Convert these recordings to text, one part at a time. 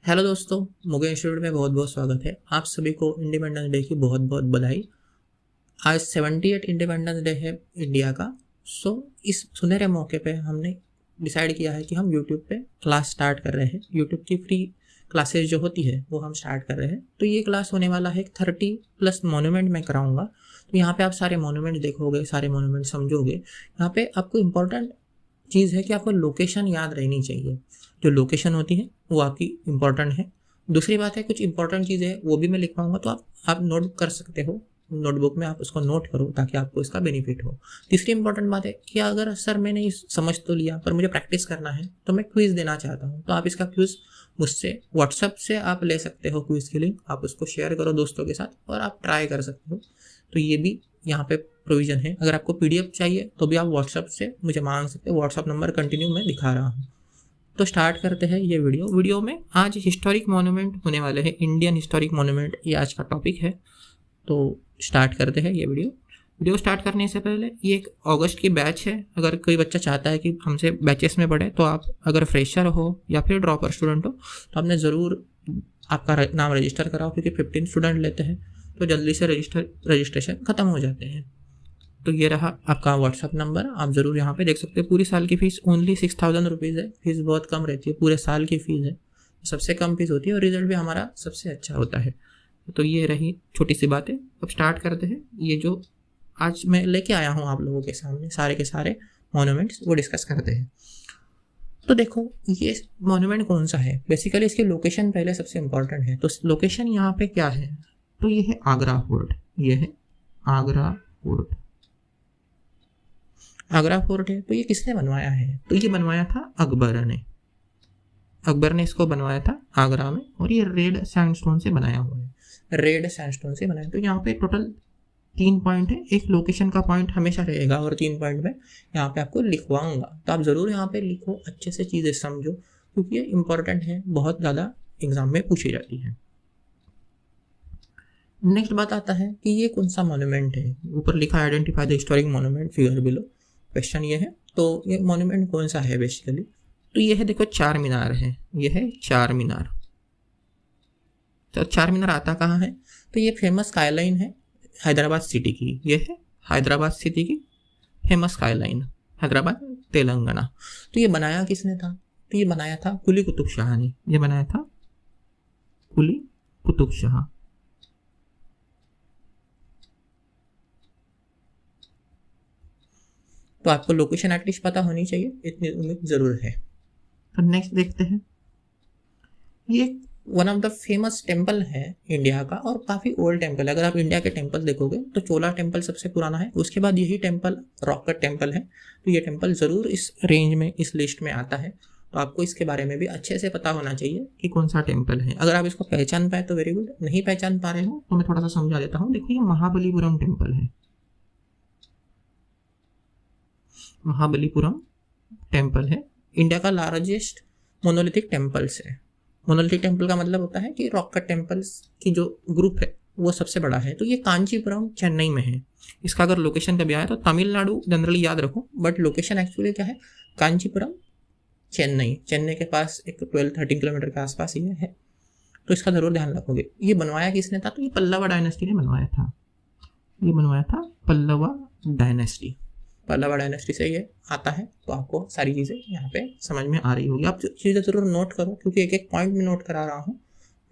Hello दोस्तों, Mughal institute में बहुत बहुत स्वागत है। आप सभी को इंडिपेंडेंस डे की बहुत बहुत बधाई। आज 78 इंडिपेंडेंस डे है इंडिया का। इस सुनहरे मौके पे हमने डिसाइड किया है कि हम यूट्यूब पे क्लास स्टार्ट कर रहे हैं। यूट्यूब की फ्री क्लासेस जो होती है वो हम स्टार्ट कर रहे हैं। तो ये क्लास होने वाला है 30+ मोनूमेंट मैं कराऊंगा। तो यहाँ पे आप सारे मोनूमेंट देखोगे, सारे मोनूमेंट समझोगे। यहाँ पे आपको इम्पोर्टेंट चीज़ है कि आपको लोकेशन याद रहनी चाहिए। जो लोकेशन होती है वो आपकी इम्पोर्टेंट है। दूसरी बात है, कुछ इंपॉर्टेंट चीज़ें हैं वो भी मैं लिख पाऊंगा, तो आप नोट कर सकते हो। नोटबुक में आप उसको नोट करो ताकि आपको इसका बेनिफिट हो। तीसरी इंपॉर्टेंट बात है कि अगर सर मैंने ये समझ तो लिया पर मुझे प्रैक्टिस करना है तो मैं क्विज़ देना चाहता हूँ, तो आप इसका क्विज़ मुझसे व्हाट्सएप से आप ले सकते हो। क्विज़ की लिंक आप उसको शेयर करो दोस्तों के साथ और आप ट्राई कर सकते हो। तो ये भी यहाँ पे प्रोविज़न है। अगर आपको पीडीएफ चाहिए तो भी आप व्हाट्सएप से मुझे मांग सकते हो। व्हाट्सएप नंबर कंटिन्यू मैं दिखा रहा हूँ। तो स्टार्ट करते हैं ये वीडियो में आज हिस्टोरिक मॉन्यूमेंट होने वाले हैं। इंडियन हिस्टोरिक मॉन्यूमेंट ये आज का टॉपिक है। तो स्टार्ट करते हैं ये वीडियो स्टार्ट करने से पहले ये एक अगस्त की बैच है। अगर कोई बच्चा चाहता है कि हमसे बैचेस में पढ़े तो आप अगर फ्रेशर हो या फिर ड्रॉपर स्टूडेंट हो तो आपने ज़रूर आपका नाम रजिस्टर कराओ, क्योंकि 15 स्टूडेंट लेते हैं तो जल्दी से रजिस्ट्रेशन ख़त्म हो जाते हैं। तो ये रहा आपका व्हाट्सअप नंबर, आप ज़रूर यहाँ पे देख सकते हैं। पूरी साल की फ़ीस ओनली 6000 रुपीज़ है। फीस बहुत कम रहती है, पूरे साल की फ़ीस है, सबसे कम फीस होती है और रिजल्ट भी हमारा सबसे अच्छा होता है। तो ये रही छोटी सी बातें। अब स्टार्ट करते हैं। ये जो आज मैं लेके आया हूँ आप लोगों के सामने सारे के सारे मॉन्यूमेंट्स वो डिस्कस करते हैं। तो देखो ये मॉन्यूमेंट कौन सा है, बेसिकली इसकी लोकेशन पहले सबसे इम्पोर्टेंट है। तो लोकेशन यहाँ पे क्या है, तो ये है आगरा फोर्ट। ये है आगरा फोर्ट। आगरा फोर्ट है। तो ये किसने बनवाया है, तो ये बनवाया था अकबर ने। अकबर ने इसको बनवाया था आगरा में और ये रेड सैंडस्टोन से बनाया हुआ है। रेड सैंडस्टोन से बनाया। तो यहाँ पे टोटल 3 पॉइंट है। एक लोकेशन का पॉइंट हमेशा रहेगा और 3 पॉइंट में यहाँ पे आपको लिखवाऊंगा। तो आप ज़रूर यहाँ पे लिखो, अच्छे से चीज़ें समझो, क्योंकि ये इंपॉर्टेंट है, बहुत ज़्यादा एग्जाम में पूछी जाती है। नेक्स्ट बात आता है कि ये कौन सा मॉन्यूमेंट है। ऊपर लिखा identify the historic monument figure below. Question ये है, तो ये मॉन्यूमेंट कौन सा है बेसिकली। तो ये है, देखो चार मीनार है। ये है चार मीनार। तो चार मीनार आता कहाँ है, तो ये फेमस स्काईलाइन है हैदराबाद सिटी की। ये है हैदराबाद सिटी की फेमस स्काईलाइन, हैदराबाद तेलंगाना। तो ये बनाया किसने था, तो ये बनाया था कुली कुतुब शाह ने। ये बनाया था कुली कुतुब शाह। तो आपको लोकेशन एटलीस्ट पता होनी चाहिए, इतनी उम्मीद ज़रूर है। तो नेक्स्ट देखते हैं। ये one of the famous temple है इंडिया का और काफ़ी ओल्ड टेम्पल है। अगर आप इंडिया के टेम्पल देखोगे तो चोला टेम्पल सबसे पुराना है, उसके बाद यही टेम्पल रॉक कट टेम्पल है। तो ये टेम्पल ज़रूर इस रेंज में, इस लिस्ट में आता है। तो आपको इसके बारे में भी अच्छे से पता होना चाहिए कि कौन सा टेम्पल है। अगर आप इसको पहचान पाए तो वेरी गुड, नहीं पहचान पा रहे हो तो मैं थोड़ा सा समझा देता हूँ। देखो ये महाबलीपुरम टेम्पल है। महाबलीपुरम टेम्पल है इंडिया का लार्जेस्ट मोनोलिथिक टेम्पल्स है। मोनोलिथिक टेम्पल का मतलब होता है कि रॉक कट टेम्पल्स की जो ग्रुप है वो सबसे बड़ा है। तो ये कांचीपुरम चेन्नई में है। इसका अगर लोकेशन कभी आया तो तमिलनाडु जनरली याद रखो, बट लोकेशन एक्चुअली क्या है, कांचीपुरम चेन्नई। चेन्नई के पास एक 12-13 किलोमीटर के आसपास ये है। तो इसका जरूर ध्यान रखोगे। ये बनवाया किसने था, तो ये पल्लवा डायनेस्टी ने बनवाया था। ये बनवाया था पल्लवा डायनेस्टी। पल्लवा डायनेस्टी से ये आता है। तो आपको सारी चीज़ें यहाँ पे समझ में आ रही होगी। आप चीज़ें ज़रूर नोट करो, क्योंकि एक एक पॉइंट में नोट करा रहा हूँ।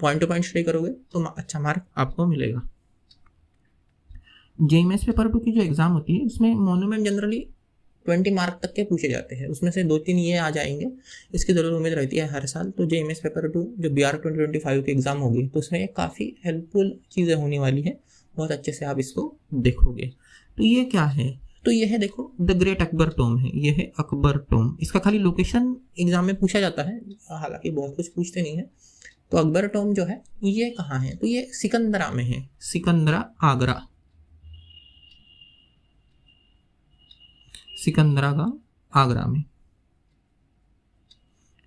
पॉइंट टू पॉइंट स्टडी करोगे तो अच्छा मार्क आपको मिलेगा। जेईएमएस पेपर 2 की जो एग्ज़ाम होती है उसमें मोन्यूमेंट जनरली 20 मार्क तक के पूछे जाते हैं। उसमें से 2-3 ये आ जाएंगे, इसकी ज़रूर उम्मीद रहती है हर साल। तो जेईएमएस पेपर 2 जो BR 2025 की एग्ज़ाम होगी तो उसमें काफ़ी हेल्पफुल चीज़ें होने वाली है। बहुत अच्छे से आप इसको देखोगे। तो ये क्या है, तो ये है, देखो द ग्रेट अकबर टोम है। ये है अकबर टोम। इसका खाली लोकेशन एग्जाम में पूछा जाता है, हालांकि बहुत कुछ पूछते नहीं है। तो अकबर टोम जो है ये कहाँ है, तो ये सिकंदरा में है। सिकंदरा आगरा, सिकंदरा का आगरा में,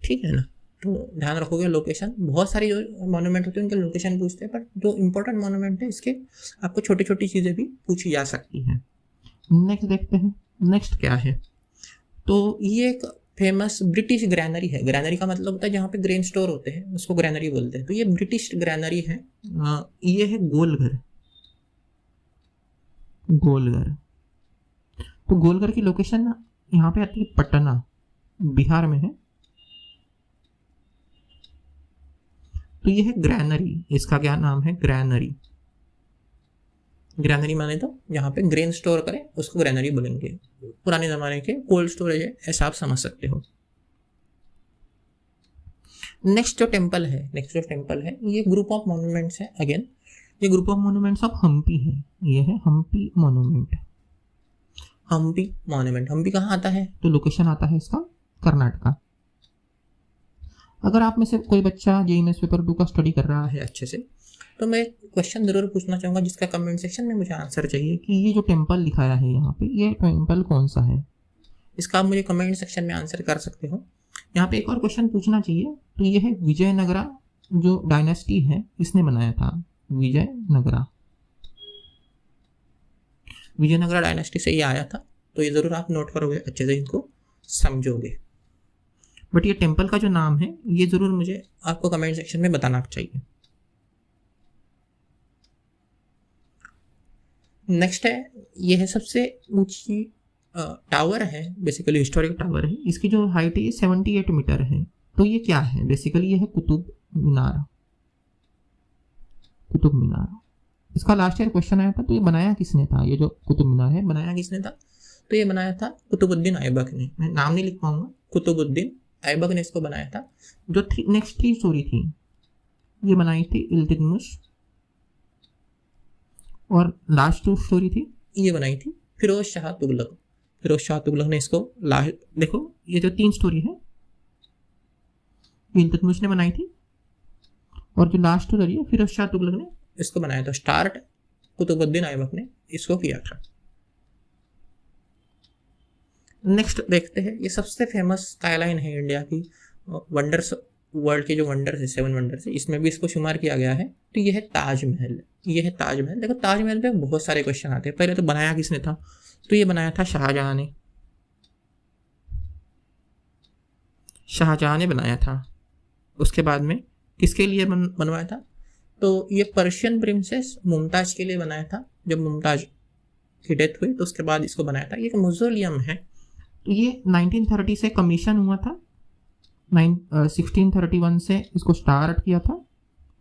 ठीक है ना। तो ध्यान रखोगे लोकेशन। बहुत सारी जो मॉन्यूमेंट होते हैं उनके लोकेशन पूछते हैं, बट जो इंपॉर्टेंट मॉन्यूमेंट है इसके आपको छोटी छोटी चीज़ें भी पूछी जा सकती हैं। नेक्स्ट देखते हैं। नेक्स्ट क्या है, तो ये एक फेमस ब्रिटिश ग्रैनरी है। ग्रैनरी का मतलब होता है जहाँ पे ग्रेन स्टोर होते हैं, उसको ग्रैनरी बोलते हैं। तो ये ब्रिटिश ग्रैनरी है। ये है गोलघर। गोलघर, तो गोलघर की लोकेशन यहाँ पे आती है पटना, बिहार में है। तो ये है ग्रैनरी, इसका क्या नाम है? ग्रैनरी। ग्रैनरी माने तो जहाँ पे ग्रेन स्टोर करें उसको ग्रैनरी बोलेंगे। पुराने ज़माने के कोल्ड स्टोरेज है, ऐसा आप समझ सकते हो। नेक्स्ट जो टेम्पल है ये ग्रुप ऑफ मॉन्यूमेंट्स है। अगेन ये group of monuments of Hampi है। ये है हम्पी मॉन्यूमेंट। हम्पी कहाँ आता है? तो लोकेशन आता है इसका कर्नाटका। अगर आप में से कोई बच्चा जेईई मेंस पेपर 2 का स्टडी कर रहा है अच्छे से, तो मैं क्वेश्चन जरूर पूछना चाहूँगा जिसका कमेंट सेक्शन में मुझे आंसर चाहिए कि ये जो टेम्पल दिखाया है यहाँ पे, ये टेम्पल कौन सा है? इसका आप मुझे कमेंट सेक्शन में आंसर कर सकते हो। यहाँ पे एक और क्वेश्चन पूछना चाहिए, तो ये है विजयनगरा जो डायनेस्टी है इसने बनाया था। विजयनगरा डायनेस्टी से ये आया था। तो ये ज़रूर आप नोट करोगे, अच्छे से इनको समझोगे। बट ये टेम्पल का जो नाम है ये ज़रूर मुझे आपको कमेंट सेक्शन में बताना चाहिए। नेक्स्ट है, ये है सबसे ऊंची टावर है, बेसिकली हिस्टोरिक टावर है। इसकी जो हाइट है 78 मीटर है। तो ये क्या है? बेसिकली ये है कुतुब मीनार। इसका लास्ट ईयर क्वेश्चन आया था। तो ये बनाया किसने था? ये जो कुतुब मीनार है बनाया किसने था? तो ये बनाया था कुतुबुद्दीन ऐबक ने। मैं नाम नहीं लिख पाऊंगा, कुतुबुद्दीन ऐबक ने इसको बनाया था। जो नेक्स्ट 3 स्टोरी थी ये बनाई थी इल्तुतमिश, और लास्ट 2 स्टोरी थी ये बनाई थी फिरोज शाह तुगलक ने इसको देखो ये जो 3 स्टोरी है इल्तुतमिश ने बनाई थी, और जो लास्ट स्टोरी है फिरोज शाह तुगलक ने इसको बनाया था। स्टार्ट कुतुबुद्दीन ऐबक ने इसको किया था। नेक्स्ट देखते हैं, ये सबसे फेमस स्काईलाइन है इंडिया की। वंडर्स, वर्ल्ड के जो वंडर्स है 7 वंडर्स है, इसमें भी इसको शुमार किया गया है। तो ये है ताजमहल। देखो ताजमहल पे बहुत सारे क्वेश्चन आते हैं। पहले तो बनाया किसने था? तो ये बनाया था शाहजहां ने बनाया था। उसके बाद में किसके लिए बनवाया था? तो ये पर्शियन प्रिंसेस मुमताज के लिए बनाया था। जब मुमताज की डेथ हुई तो उसके बाद इसको बनाया था। ये एक मौजोलियम है। तो ये 1930 से कमीशन हुआ था। 1631 से इसको स्टार्ट किया था,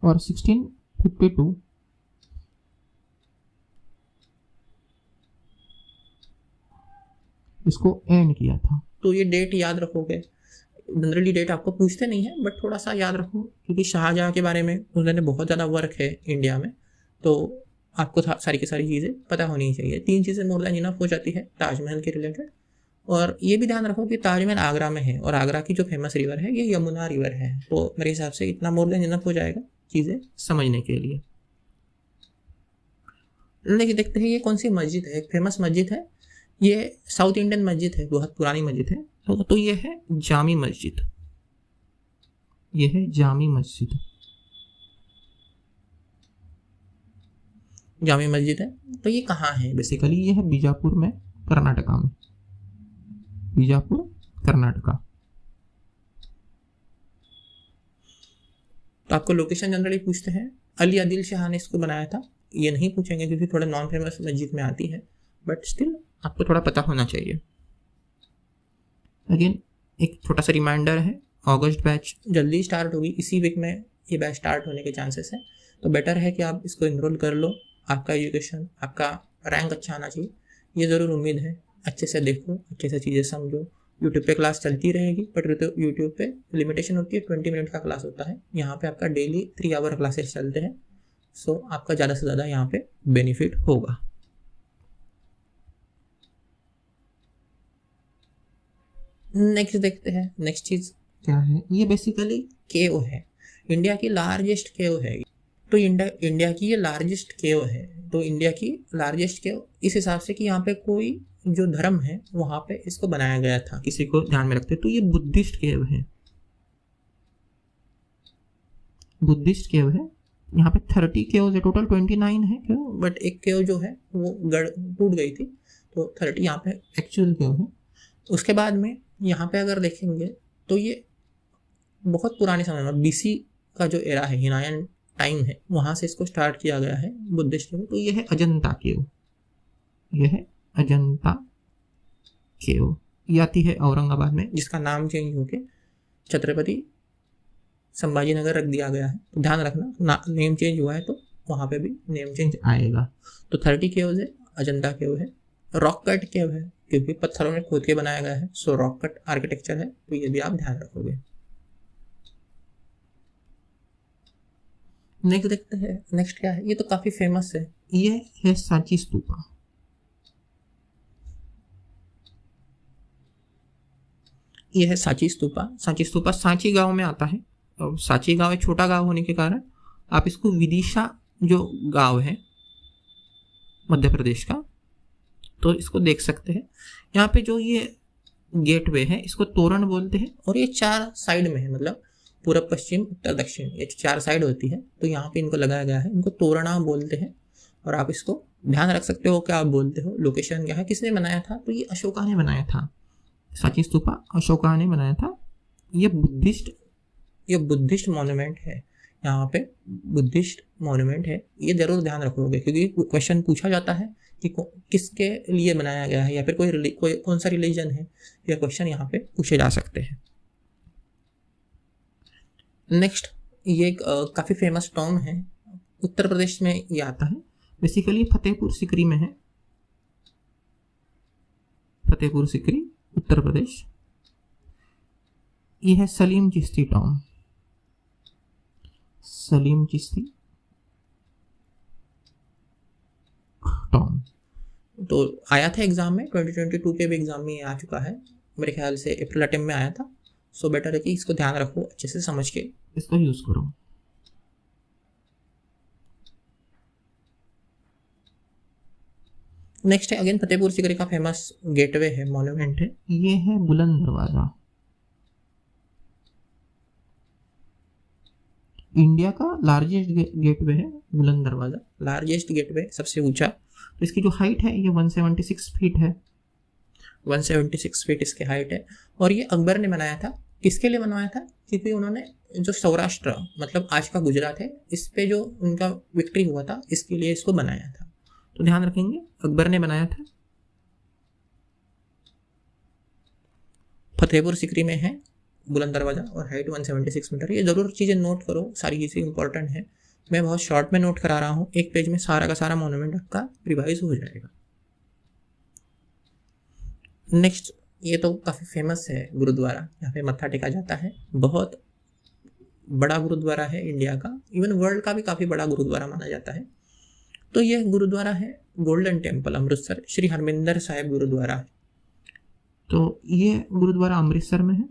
और 1652 इसको एंड किया था। तो ये डेट याद रखोगे। जनरली डेट आपको पूछते नहीं है, बट थोड़ा सा याद रखो, क्योंकि शाहजहां के बारे में उन्होंने बहुत ज़्यादा वर्क है इंडिया में। तो आपको सारी की सारी चीज़ें पता होनी चाहिए। 3 चीज़ें मोर देन इनफ हो जाती है ताजमहल के रिलेटेड। और ये भी ध्यान रखो कि ताजमहल आगरा में है, और आगरा की जो फेमस रिवर है ये यमुना रिवर है। तो मेरे हिसाब से इतना मोर देन इनफ हो जाएगा चीज़ें समझने के लिए। लेकिन देखते हैं ये कौन सी मस्जिद है। एक फेमस मस्जिद है, ये साउथ इंडियन मस्जिद है, बहुत पुरानी मस्जिद है। तो ये है जामी मस्जिद। जामी मस्जिद है। तो ये कहाँ है? बेसिकली ये है बीजापुर में, कर्नाटका में। तो आपको लोकेशन जनरली पूछते हैं। अली आदिल शाह ने इसको बनाया था। ये नहीं पूछेंगे क्योंकि थोड़ा नॉन फेमस मस्जिद में आती है, बट स्टिल आपको थोड़ा पता होना चाहिए। अगेन एक छोटा सा रिमाइंडर है, अगस्त बैच जल्दी स्टार्ट होगी। इसी वीक में ये बैच स्टार्ट होने के चांसेस हैं। तो बेटर है कि आप इसको इनरोल कर लो। आपका एजुकेशन, आपका रैंक अच्छा आना चाहिए, ये ज़रूर उम्मीद है। अच्छे से देखो, अच्छे से चीज़ें समझो। यूट्यूब पे क्लास चलती रहेगी, बट यूट्यूब पे लिमिटेशन होती है, 20 मिनट का क्लास होता है। यहाँ पे आपका डेली 3 आवर क्लासेस चलते हैं। सो आपका ज़्यादा से ज़्यादा यहाँ पे बेनिफिट होगा। नेक्स्ट देखते हैं, नेक्स्ट चीज़ क्या है। ये बेसिकली केव है, इंडिया की लार्जेस्ट केव है। तो इंडिया की ये लार्जेस्ट केव है। तो इंडिया की लार्जेस्ट केव इस हिसाब से कि यहाँ पे कोई जो धर्म है वहाँ पे इसको बनाया गया था, किसी को ध्यान में रखते। तो ये बुद्धिस्ट केव है, यहाँ पे 30 केव है, टोटल 29 है केव, बट एक केव जो है वो टूट गई थी, तो 30 यहाँ पे एक्चुअल केव है। उसके बाद में यहाँ पे अगर देखेंगे तो ये बहुत पुराने समय में BC का जो एरा है, हिनायन टाइम है, वहाँ से इसको स्टार्ट किया गया है बुद्धिस्ट केव। तो ये है अजंता केव, ये है अजंता केव। ये आती है औरंगाबाद में, जिसका नाम चेंज होके छत्रपति संभाजी नगर रख दिया गया है। तो ध्यान रखना, नेम चेंज हुआ है तो वहाँ पे भी नेम चेंज आएगा। तो 30 केव्स है, अजंता केव है। रॉक कट केव है क्योंकि पत्थरों में खोद के बनाया गया है, सो रॉक कट आर्किटेक्चर है, तो ये भी आप ध्यान रखोगे। नेक्स्ट देखते हैं, नेक्स्ट क्या है, ये तो काफी फेमस है, ये है सांची स्तूपा। ये है सांची स्तूपा। सांची स्तूपा सांची गांव में आता है। और सांची गांव एक छोटा गांव होने के कारण आप इसको विदिशा जो गांव है मध्य प्रदेश का, तो इसको देख सकते हैं। यहाँ पे जो ये गेटवे है इसको तोरण बोलते हैं, और ये 4 साइड में है, मतलब पूर्व पश्चिम उत्तर दक्षिण, ये 4 साइड होती है, तो यहाँ पे इनको लगाया गया है। इनको तोरणा बोलते हैं, और आप इसको ध्यान रख सकते हो क्या आप बोलते हो। लोकेशन क्या है, किसने बनाया था, तो ये अशोका ने बनाया था। सांची स्तूपा अशोका ने बनाया था। ये बुद्धिस्ट मॉन्यूमेंट है, यहाँ पे बुद्धिस्ट मॉन्यूमेंट है। ये जरूर ध्यान रखोगे क्योंकि क्वेश्चन पूछा जाता है कि किसके लिए बनाया गया है, या फिर कोई कौन सा रिलीजन है, ये क्वेश्चन यहाँ पे पूछे जा सकते हैं। नेक्स्ट, ये काफ़ी फेमस टॉम है, उत्तर प्रदेश में ये आता है। बेसिकली फतेहपुर सिकरी में है, फतेहपुर सिकरी उत्तर प्रदेश। ये है सलीम चिश्ती टॉम, सलीम चिश्ती टॉम। तो आया था एग्जाम में, 2022 के भी एग्जाम में ये आ चुका है, मेरे ख्याल से अप्रैल अटेम्प्ट में आया था। सो बेटर है कि इसको ध्यान रखो, अच्छे से समझ के इसको यूज करो। नेक्स्ट है अगेन फतेहपुर सिकरी का फेमस गेटवे है, मॉन्यूमेंट है, ये है बुलंद दरवाजा। इंडिया का लार्जेस्ट गेटवे है बुलंद दरवाजा, लार्जेस्ट गेटवे, सबसे ऊंचा। तो इसकी जो हाइट है ये 176 फीट है, 176 फीट इसकी हाइट है। और ये अकबर ने बनाया था। किसके लिए बनवाया था, क्योंकि उन्होंने जो सौराष्ट्र मतलब आज का गुजरात है, इस पे जो उनका विक्ट्री हुआ था, इसके लिए इसको बनाया था। तो ध्यान रखेंगे, अकबर ने बनाया था। फतेहपुर सिकरी में है बुलंद दरवाजा और हाइट 176 मीटर। ये जरूर चीज़ें नोट करो, सारी चीज़ें इंपॉर्टेंट है। मैं बहुत शॉर्ट में नोट करा रहा हूँ, एक पेज में सारा का सारा मॉन्यूमेंट आपका रिवाइज हो जाएगा। नेक्स्ट, ये तो काफ़ी फेमस है गुरुद्वारा, यहाँ पे मत्था टेका जाता है। बहुत बड़ा गुरुद्वारा है इंडिया का, इवन वर्ल्ड का भी काफ़ी बड़ा गुरुद्वारा माना जाता है। तो ये गुरुद्वारा है गोल्डन टेम्पल अमृतसर, श्री हरमिंदर साहिब गुरुद्वारा है। तो ये गुरुद्वारा अमृतसर में है,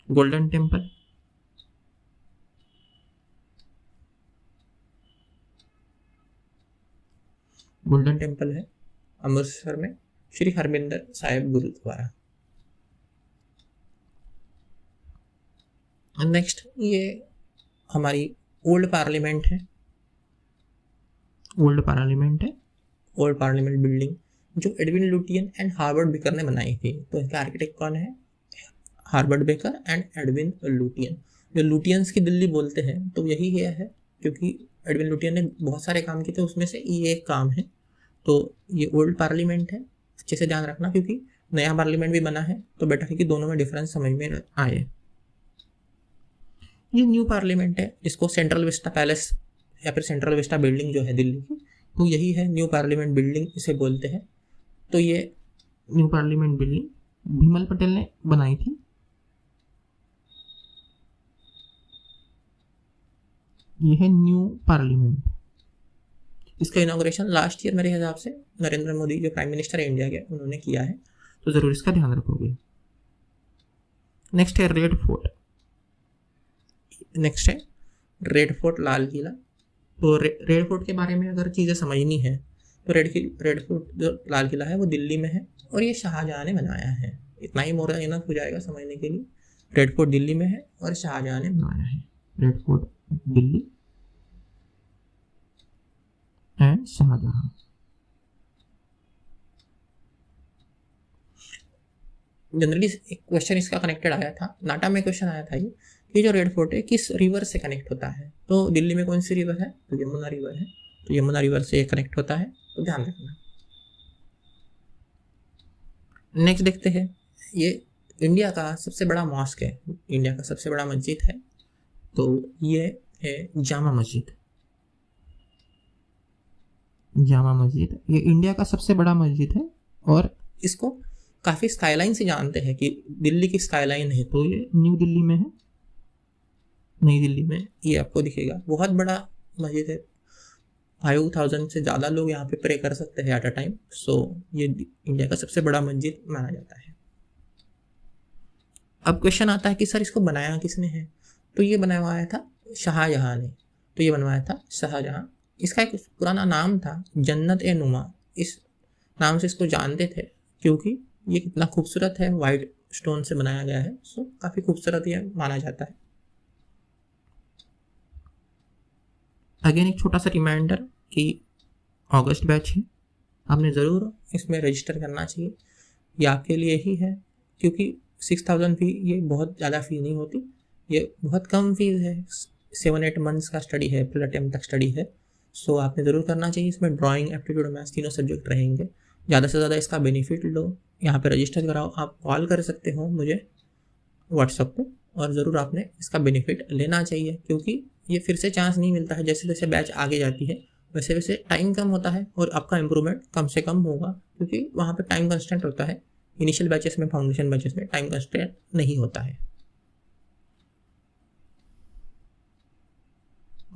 गोल्डन टेम्पल। गोल्डन टेम्पल है अमृतसर में, श्री हरमिंदर साहिब गुरुद्वारा। नेक्स्ट, ये हमारी ओल्ड पार्लियामेंट है, ओल्ड पार्लियामेंट है, ओल्ड पार्लियामेंट बिल्डिंग जो Edwin Lutyen and Harvard Baker ने बनाई थी। तो इसका आर्किटेक्ट कौन है, Harvard Baker and Edwin Lutyen. जो लुटियंस की दिल्ली बोलते हैं तो यही है, क्योंकि एडविन लुटियन ने बहुत सारे काम किए थे, उसमें से ये एक काम है। तो ये ओल्ड पार्लियामेंट है, अच्छे से ध्यान रखना क्योंकि नया पार्लियामेंट भी बना है, तो बेटर है कि दोनों में डिफरेंस समझ में आए। ये न्यू पार्लियामेंट है, जिसको सेंट्रल विस्टा पैलेस या फिर सेंट्रल विस्टा बिल्डिंग जो है दिल्ली की, तो यही है न्यू पार्लियामेंट बिल्डिंग इसे बोलते हैं। तो ये न्यू पार्लियामेंट बिल्डिंग भीमल पटेल ने बनाई थी। ये है न्यू पार्लियामेंट। इसका इनॉग्रेशन लास्ट ईयर मेरे हिसाब से नरेंद्र मोदी जो प्राइम मिनिस्टर है इंडिया के, उन्होंने किया है, तो जरूर इसका ध्यान रखोगे। नेक्स्ट है रेड फोर्ट। नेक्स्ट है रेड फोर्ट, लाल किला। तो रेड फोर्ट के बारे में अगर चीज़ें समझनी है तो रेड फोर्ट जो लाल किला है वो दिल्ली में है, और ये शाहजहां ने बनाया है। इतना ही मोर इनफ हो जाएगा समझने के लिए। रेड फोर्ट दिल्ली में है और शाहजहां ने बनाया है। Red fort Delhi and Shahjahan. Generally एक क्वेश्चन इसका कनेक्टेड आया था, नाटा में क्वेश्चन आया था ये कि जो रेड फोर्ट है किस रिवर से कनेक्ट होता है। तो दिल्ली में कौन सी रिवर है, तो यमुना रिवर है, तो यमुना रिवर से ये कनेक्ट होता है, तो ध्यान रखना। नेक्स्ट देखते हैं, ये इंडिया का सबसे बड़ा मॉस्क है, इंडिया का सबसे बड़ा मस्जिद है, तो ये है जामा मस्जिद। जामा मस्जिद ये इंडिया का सबसे बड़ा मस्जिद है और इसको काफ़ी स्काईलाइन से जानते हैं कि दिल्ली की स्काईलाइन है, तो ये न्यू दिल्ली में है, नई दिल्ली में, ये आपको दिखेगा। बहुत बड़ा मस्जिद है, 5000 से ज़्यादा लोग यहाँ पे प्रे कर सकते हैं एट अ टाइम। सो ये इंडिया का सबसे बड़ा मस्जिद माना जाता है। अब क्वेश्चन आता है कि सर इसको बनाया किसने है, तो ये बनवाया था शाहजहाँ ने, तो ये बनवाया था शाहजहाँ। इसका एक पुराना नाम था जन्नत ए नुमा, इस नाम से इसको जानते थे क्योंकि ये कितना खूबसूरत है, वाइट स्टोन से बनाया गया है, सो काफ़ी खूबसूरत ये माना जाता है। अगेन एक छोटा सा रिमाइंडर कि अगस्त बैच है, आपने ज़रूर इसमें रजिस्टर करना चाहिए, ये आपके लिए ही है क्योंकि 6000 फी ये बहुत ज़्यादा फी नहीं होती, ये बहुत कम फीस है, 7-8 मंथ्स का स्टडी है, फिर अटेम्प्ट तक स्टडी है। सो आपने ज़रूर करना चाहिए। इसमें ड्राइंग, एप्टीट्यूड, मैथ्स तीनों सब्जेक्ट रहेंगे। ज़्यादा से ज़्यादा इसका बेनिफिट लो, यहाँ पे रजिस्टर कराओ। आप कॉल कर सकते हो मुझे व्हाट्सएप पे, और ज़रूर आपने इसका बेनिफिट लेना चाहिए क्योंकि ये फिर से चांस नहीं मिलता है। जैसे जैसे बैच आगे जाती है वैसे वैसे टाइम कम होता है और आपका इम्प्रूवमेंट कम से कम होगा क्योंकि वहाँ पे टाइम कंस्टेंट होता है। इनिशियल बैचेस में, फाउंडेशन बैचेस में टाइम कंस्टेंट नहीं होता है।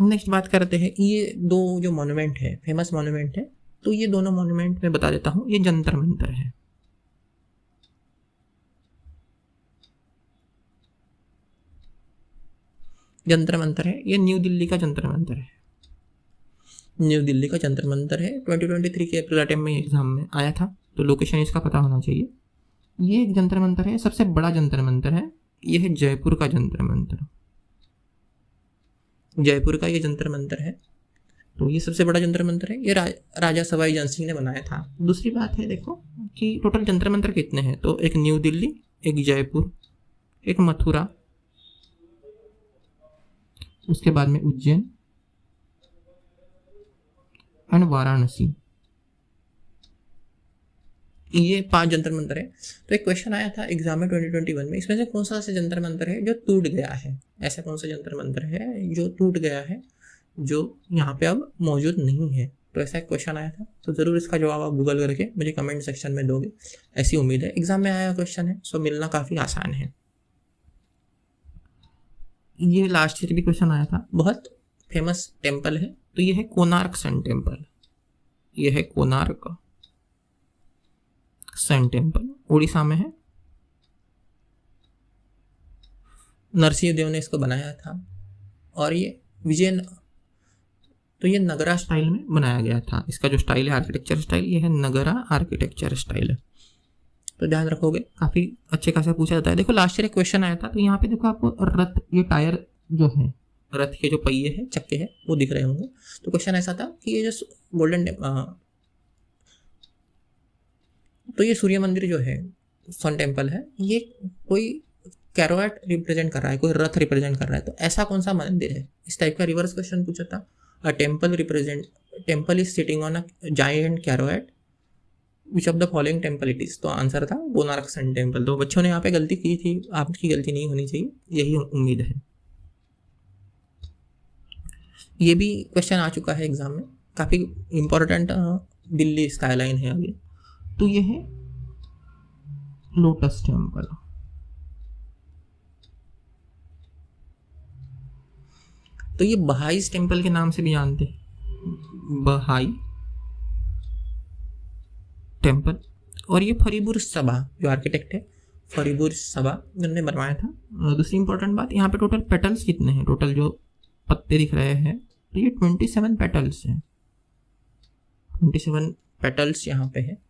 नेक्स्ट बात करते हैं, ये दो जो मॉन्यूमेंट है, फेमस मॉन्यूमेंट है, तो ये दोनों मॉन्यूमेंट मैं बता देता हूँ। ये जंतर मंतर है, जंतर मंतर है, ये न्यू दिल्ली का जंतर मंतर है, न्यू दिल्ली का जंतर मंतर है। 2023 के अप्रैल अटेम्प्ट में एग्जाम में आया था, तो लोकेशन इसका पता होना चाहिए। ये एक जंतर मंतर है, सबसे बड़ा जंतर मंतर है, ये है जयपुर का जंतर मंतर, जयपुर का ये जंतर मंतर है, तो ये सबसे बड़ा जंतर मंतर है। ये राजा सवाई जन सिंह ने बनाया था। दूसरी बात है देखो कि टोटल जंतर मंतर कितने हैं, तो एक न्यू दिल्ली, एक जयपुर, एक मथुरा, उसके बाद में उज्जैन एंड वाराणसी, ये 5 जंतर मंतर है। तो एक क्वेश्चन आया था एग्जाम में 2021 में, इसमें से कौन सा ऐसा जंतर मंतर है जो टूट गया है, ऐसा कौन सा जंतर मंतर है जो टूट गया है, जो यहाँ पे अब मौजूद नहीं है। तो ऐसा एक क्वेश्चन आया था, तो ज़रूर इसका जवाब आप गूगल करके मुझे कमेंट सेक्शन में दोगे, ऐसी उम्मीद है। एग्जाम में आया क्वेश्चन है, सो मिलना काफ़ी आसान है। ये लास्ट ईयर भी क्वेश्चन आया था, बहुत फेमस टेम्पल है, तो ये है कोणार्क सन टेम्पल, ये है कोणार्क सन टेम्पल, उड़ीसा में है। नरसिंह देव ने इसको बनाया था और ये तो ये नगरा स्टाइल में बनाया गया था। इसका जो स्टाइल है, आर्किटेक्चर स्टाइल, ये है नगरा आर्किटेक्चर स्टाइल, तो ध्यान रखोगे, काफ़ी अच्छे खासा पूछा जाता है। देखो लास्ट ईयर एक क्वेश्चन आया था, तो यहाँ पे देखो आपको रथ, ये टायर जो है, रथ के जो पहिए हैं, चक्के हैं, वो दिख रहे होंगे। तो क्वेश्चन ऐसा था कि ये जो गोल्डन, तो ये सूर्य मंदिर जो है, सन टेम्पल है, ये कोई कैरोट रिप्रेजेंट कर रहा है, कोई रथ रिप्रेजेंट कर रहा है, तो ऐसा कौन सा मंदिर है? इस टाइप का रिवर्स क्वेश्चन पूछा था। A temple is sitting on a giant carrot, which of the following temple it is, तो आंसर था कोणार्क सन टेम्पल। तो बच्चों ने यहाँ पे गलती की थी, आपकी गलती नहीं होनी चाहिए, यही उम्मीद है। ये भी क्वेश्चन आ चुका है एग्जाम में, काफ़ी इंपॉर्टेंट, दिल्ली स्काईलाइन है आगे। तो ये है लोटस टेम्पल, तो ये बहाई टेम्पल के नाम से भी जानते हैं, बहाई टेम्पल। और ये फरीबुर सबा जो आर्किटेक्ट है, फरीबुर सबा, उन्होंने बनवाया था। दूसरी इंपॉर्टेंट बात, यहाँ पे टोटल पेटल्स कितने हैं, टोटल जो पत्ते दिख रहे हैं, तो ये 27 पेटल्स हैं, 27 पेटल्स यहाँ पे है।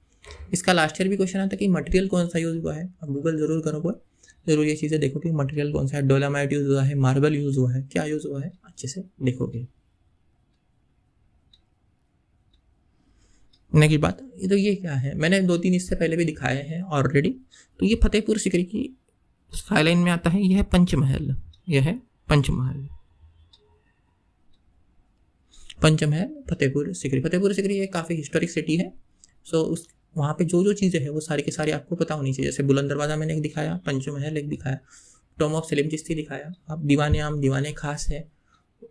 इसका लास्ट ईयर भी क्वेश्चन आता कि मटेरियल कौन सा यूज़ हुआ है, अब गूगल ज़रूर करोगे, ज़रूर ये चीज़ें देखो कि मटेरियल कौन सा है, डोलामाइट यूज़ हुआ है, मार्बल यूज़ हुआ है, क्या यूज़ हुआ है, अच्छे से देखोगे। नेक्स्ट बात, तो ये क्या है, मैंने 2-3 इससे पहले भी दिखाए हैं ऑलरेडी। तो ये फतेहपुर सिकरी की स्काईलाइन में आता है। यह है पंचमहल, यह है पंचमहल, पंचमहल फतेहपुर सिकरी। फतेहपुर सिकरी एक काफ़ी हिस्टोरिक सिटी है। सो उस वहाँ पे जो जो चीज़ें हैं वो सारी की सारी आपको पता होनी चाहिए। जैसे बुलंद दरवाज़ा मैंने एक दिखाया, पंचमहल एक दिखाया, टॉम ऑफ सलीम चिश्ती दिखाया, अब दीवाने आम दीवाने खास है,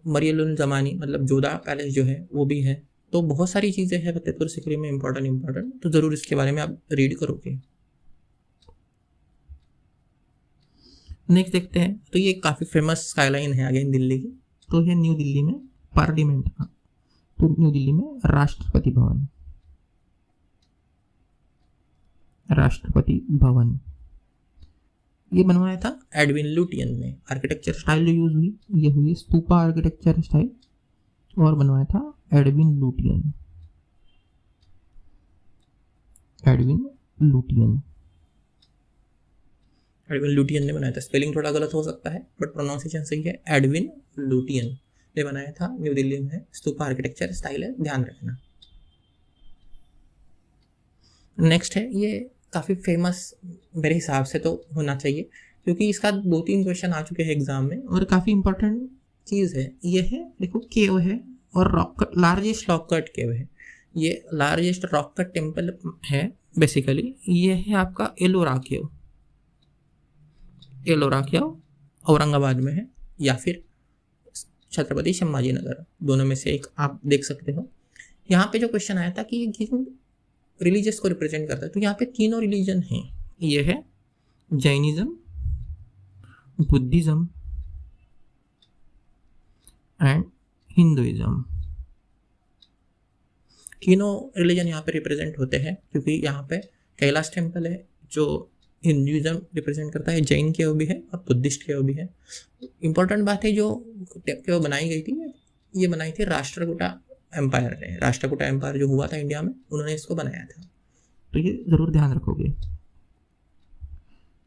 मरियमुल ज़मानी मतलब जोधा पैलेस जो है वो भी है। तो बहुत सारी चीज़ें हैं फतेहपुर सिकरी में इंपॉर्टेंट, तो ज़रूर इसके बारे में आप रीड करोगे। नेक्स्ट देखते हैं, तो ये काफ़ी फेमस स्काईलाइन है अगेन दिल्ली की। तो ये न्यू दिल्ली में पार्लियामेंट का, तो न्यू दिल्ली में राष्ट्रपति भवन, राष्ट्रपति भवन ये बनवाया था एडविन लुटियन ने। आर्किटेक्चर स्टाइल जो यूज हुई ये हुई स्तूपा आर्किटेक्चर स्टाइल, और बनवाया था Edwin Lutyen, Edwin Lutyen, Edwin Lutyen ने बनाया था। स्पेलिंग थोड़ा गलत हो सकता है बट प्रोनाउंसिएशन सही है। एडविन लुटियन ने बनाया था, न्यू दिल्ली में है, स्तूपा आर्किटेक्चर स्टाइल है, ध्यान रखना। नेक्स्ट है, ये काफ़ी फेमस मेरे हिसाब से तो होना चाहिए क्योंकि इसका 2-3 क्वेश्चन आ चुके हैं एग्जाम में और काफ़ी इंपॉर्टेंट चीज़ है। ये है देखो केव है और rock, largest rock cut cave है। ये लार्जेस्ट रॉक कट टेम्पल है बेसिकली। ये है आपका एलोरा केव, एलोरा केव औरंगाबाद में है या फिर छत्रपति संभाजी नगर, दोनों में से एक आप देख सकते हो। यहाँ पे जो क्वेश्चन आया था कि ये किन रिलीजियस को रिप्रेजेंट करता है, तो यहाँ पे तीनों रिलीजन हैं। ये है जैनिज्म, बुद्धिज्म एंड हिंदुइज्म। तीनों रिलीजन यहाँ पे रिप्रेजेंट होते हैं क्योंकि यहाँ पे कैलाश टेम्पल है जो हिंदुइज्म रिप्रेजेंट करता है, जैन केव भी है और बुद्धिस्ट केव भी है। इंपॉर्टेंट बात है, जो केव बनाई गई थी ये बनाई थी राष्ट्रकूटा एम्पायर ने। राष्ट्रकूटा एम्पायर जो हुआ था इंडिया में, उन्होंने इसको बनाया था, तो ये जरूर ध्यान रखोगे।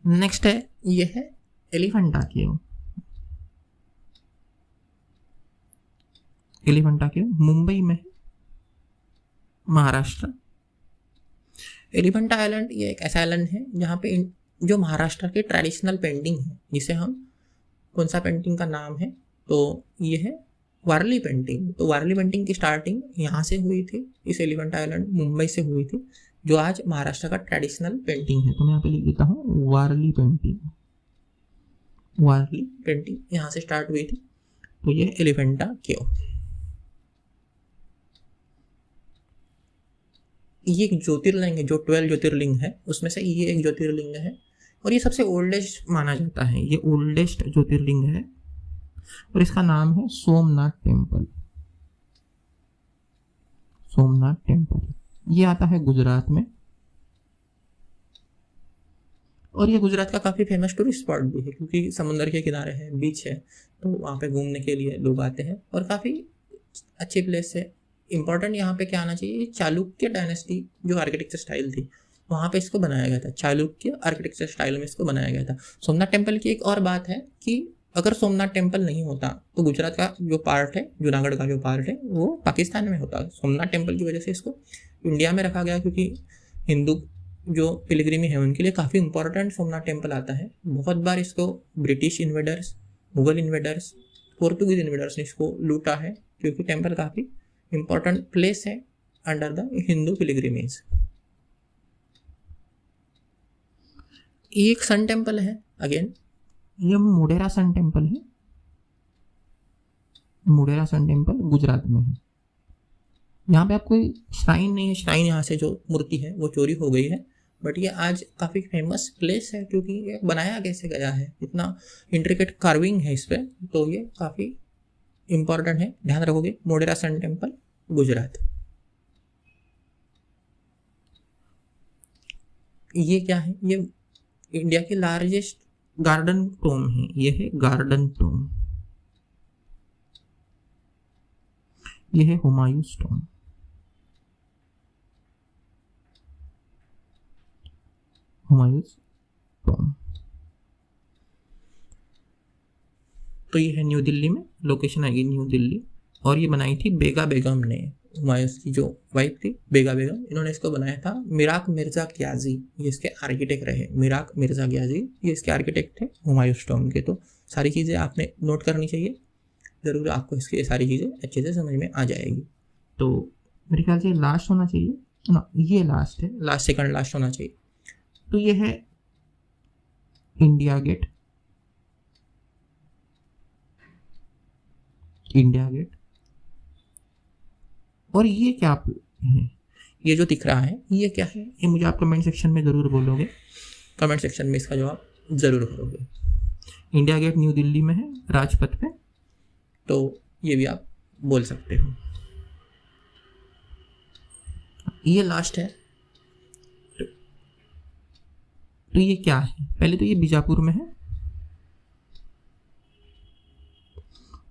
नेक्स्ट है, ये है एलिफेंटा केव। एलिफेंटा केव मुंबई में, महाराष्ट्र। एलिफेंटा आइलैंड ये एक ऐसा आइलैंड है जहाँ पे जो महाराष्ट्र की ट्रेडिशनल पेंटिंग है, जिसे हम, कौन सा पेंटिंग का नाम है, तो ये है वारली पेंटिंग। तो वारली पेंटिंग की स्टार्टिंग यहाँ से हुई थी, इस एलिफेंटा आइलैंड मुंबई से हुई थी, जो आज महाराष्ट्र का ट्रेडिशनल पेंटिंग है। तो मैं यहाँ पे लिख देता हूँ वारली पेंटिंग, वारली पेंटिंग यहाँ से स्टार्ट हुई थी। तो ये एलिफेंटा केव, ये एक ज्योतिर्लिंग है, जो 12 ज्योतिर्लिंग है उसमें से ये एक ज्योतिर्लिंग है और ये सबसे ओल्डेस्ट माना जाता है। ये ओल्डेस्ट ज्योतिर्लिंग है और इसका नाम है सोमनाथ टेम्पल, सोमनाथ टेम्पल। ये आता है गुजरात में और ये गुजरात का काफ़ी फेमस टूरिस्ट स्पॉट भी है क्योंकि समुद्र के किनारे है, बीच है, तो वहाँ पे घूमने के लिए लोग आते हैं और काफ़ी अच्छी प्लेस है। इंपॉर्टेंट यहाँ पे क्या आना चाहिए, चालुक्य डायनेस्टी जो आर्किटेक्चर स्टाइल थी वहाँ पे इसको बनाया गया था, चालुक्य आर्किटेक्चर स्टाइल में इसको बनाया गया था। सोमनाथ टेम्पल की एक और बात है कि अगर सोमनाथ टेम्पल नहीं होता तो गुजरात का जो पार्ट है, जूनागढ़ का जो पार्ट है, वो पाकिस्तान में होता। सोमनाथ टेम्पल की वजह से इसको इंडिया में रखा गया क्योंकि हिंदू जो पिलग्रिमी है उनके लिए काफ़ी इंपॉर्टेंट सोमनाथ टेम्पल आता है। बहुत बार इसको British invaders, Mughal invaders, Portuguese invaders ने इसको लूटा है क्योंकि टेम्पल काफ़ी इंपॉर्टेंट प्लेस है अंडर द हिंदू पिलग्रिमेज। एक सन टेम्पल है, अगेन ये मोढेरा सन टेम्पल है, मोढेरा सन टेम्पल गुजरात में है। यहाँ पे आपको श्राइन नहीं है, श्राइन यहाँ से जो मूर्ति है वो चोरी हो गई है, बट ये आज काफ़ी फेमस प्लेस है क्योंकि ये बनाया कैसे गया है, इतना इंट्रिकेट कार्विंग है इस पर, तो ये काफ़ी इंपॉर्टेंट है, ध्यान रखोगे। Modhera sun temple Gujarat. ये क्या है, ये इंडिया की लार्जेस्ट गार्डन टोम है, ये है गार्डन टोम, ये है हुमायूंस टोम, हुमायूंस टोम। तो ये है न्यू दिल्ली में, लोकेशन आएगी न्यू दिल्ली और ये बनाई थी बेगा बेगम ने। हुमायूं की जो वाइफ थी बेगा बेगम, इन्होंने इसको बनाया था। मिराक मिर्ज़ा गियाजी ये इसके आर्किटेक्ट रहे। मिराक मिर्ज़ा गियाजी ये इसके आर्किटेक्ट थे हुमायूं टॉम्ब के। तो सारी चीज़ें आपने नोट करनी चाहिए, ज़रूर आपको इसकी सारी चीज़ें अच्छे से समझ में आ जाएगी। तो मेरे ख्याल से लास्ट होना चाहिए ना, ये लास्ट है, लास्ट सेकंड लास्ट होना चाहिए। तो ये है इंडिया गेट, इंडिया गेट। और ये क्या है, ये जो दिख रहा है ये क्या है, ये मुझे आप कमेंट सेक्शन में ज़रूर बोलोगे, कमेंट सेक्शन में इसका जवाब ज़रूर करोगे। इंडिया गेट न्यू दिल्ली में है, राजपथ पे, तो ये भी आप बोल सकते हो। ये लास्ट है। तो ये क्या है, पहले तो ये बीजापुर में है,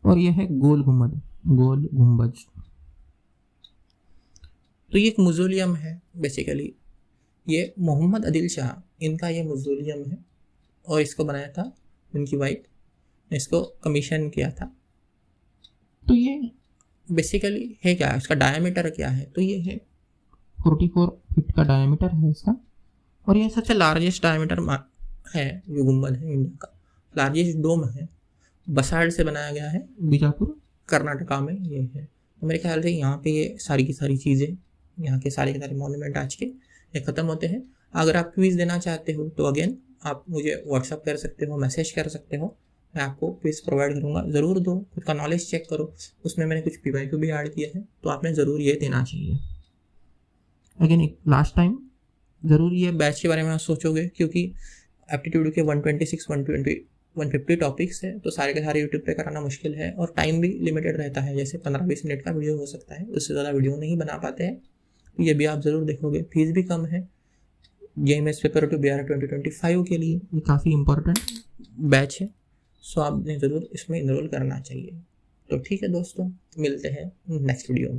और ये है गोल गुम्बद, गोल गुम्बज। तो ये एक म्यूजियम है बेसिकली, ये मोहम्मद आदिल शाह इनका ये म्यूजियम है, और इसको बनाया था उनकी वाइफ ने, इसको कमीशन किया था। तो ये बेसिकली है क्या, इसका डायमीटर क्या है, तो ये है 44 फीट का डायमीटर है इसका, और ये सबसे लार्जेस्ट डायमीटर है जो गुम्बद है इंडिया का, लार्जेस्ट डोम है, बसाल्ट से बनाया गया है, बीजापुर कर्नाटका में ये है। तो मेरे ख्याल से यहाँ पे ये सारी की सारी चीज़ें, यहाँ के सारे मॉन्यूमेंट आज के ये ख़त्म होते हैं। अगर आप क्विज़ देना चाहते हो तो अगेन आप मुझे व्हाट्सअप कर सकते हो, मैसेज कर सकते हो, मैं आपको क्विज़ प्रोवाइड करूँगा। ज़रूर दो, खुद का नॉलेज चेक करो, उसमें मैंने कुछ PYQ भी ऐड किया है, तो आपने ज़रूर ये देना चाहिए। अगेन एक लास्ट टाइम ज़रूर ये बैच के बारे में सोचोगे, क्योंकि एप्टीट्यूड के 150 टॉपिक्स है, तो सारे के सारे यूट्यूब पे कराना मुश्किल है, और टाइम भी लिमिटेड रहता है, जैसे 15-20 मिनट का वीडियो हो सकता है, उससे ज़्यादा वीडियो नहीं बना पाते हैं। तो ये भी आप ज़रूर देखोगे। फीस भी कम है JMS पेपर 2 बिहार 2025 के लिए, ये काफ़ी इंपॉर्टेंट बैच है, सो आपने ज़रूर इसमें इनरोल करना चाहिए। तो ठीक है दोस्तों, मिलते हैं नेक्स्ट वीडियो में।